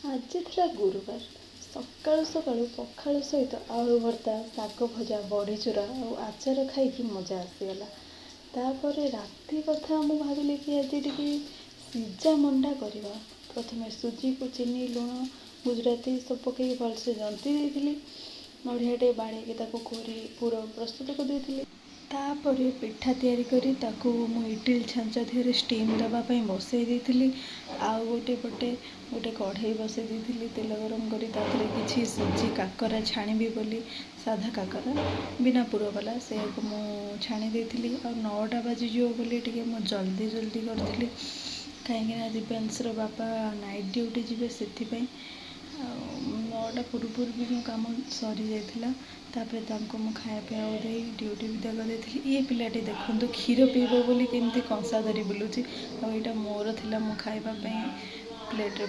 ଆଜି ଥିଲା ଗୁରୁବାର। ସକାଳୁ ସକାଳୁ ପଖାଳ ସହିତ ଆଳୁ ଭର୍ତ୍ତା, ଶାଗ ଭଜା, ବଡ଼ିଚୁରା ଆଉ ଆଚାର ଖାଇକି ମଜା ଆସିଗଲା। ତାପରେ ରାତି କଥା ମୁଁ ଭାବିଲି କି ଆଜି ଟିକେ ସିଝା ମଣ୍ଡା କରିବା। ପ୍ରଥମେ ସୁଜିକୁ ଚିନି, ଲୁଣ, ଗୁଜୁରାତି ସବୁ ପକାଇକି ଭଲସେ ଜନ୍ତି ଦେଇଥିଲି। ନଡ଼ିଆଟେ ବାଡ଼େଇକି ତାକୁ କୋରି ପୁର ପ୍ରସ୍ତୁତ କରିଦେଇଥିଲି। ତାପରେ ପିଠା ତିଆରି କରି ତାକୁ ମୁଁ ଇଟିଲି ଛାଞ୍ଚ ଦେହରେ ଷ୍ଟିମ୍ ଦେବା ପାଇଁ ବସାଇ ଦେଇଥିଲି। ଆଉ ଗୋଟେ ପଟେ ଗୋଟେ କଢ଼େଇ ବସାଇ ଦେଇଥିଲି ତେଲ ଗରମ କରି, ତା ଦେହରେ କିଛି ସୁଜି କାକରା ଛାଣିବି ବୋଲି, ସାଧା କାକରା ବିନା ପୁର ବାଲା, ସେଇଆକୁ ମୁଁ ଛାଣି ଦେଇଥିଲି। ଆଉ 9ଟା ବାଜିଯିବ ବୋଲି ଟିକେ ମୁଁ ଜଲ୍ଦି କରିଥିଲି, କାହିଁକିନା ଦିବ୍ୟାଂଶର ବାପା ନାଇଟ୍ ଡ୍ୟୁଟି ଯିବେ ସେଥିପାଇଁ। ଆଉ 9ଟା ପୂର୍ବରୁ ବି ମୋ କାମ ସରିଯାଇଥିଲା। ତାପରେ ତାଙ୍କୁ ମୁଁ ଖାଇବା ପିଇବାକୁ ଦେଇ ଡ୍ୟୁଟି ବିଦା କରିଦେଇଥିଲି। ଇଏ ପିଲାଟି ଦେଖନ୍ତୁ କ୍ଷୀର ପିଇବ ବୋଲି କେମିତି କଂସା ଧରି ବୁଲୁଛି। ଆଉ ଏଇଟା ମୋର ଥିଲା, ମୁଁ ଖାଇବା ପାଇଁ ପ୍ଲେଟ୍ରେ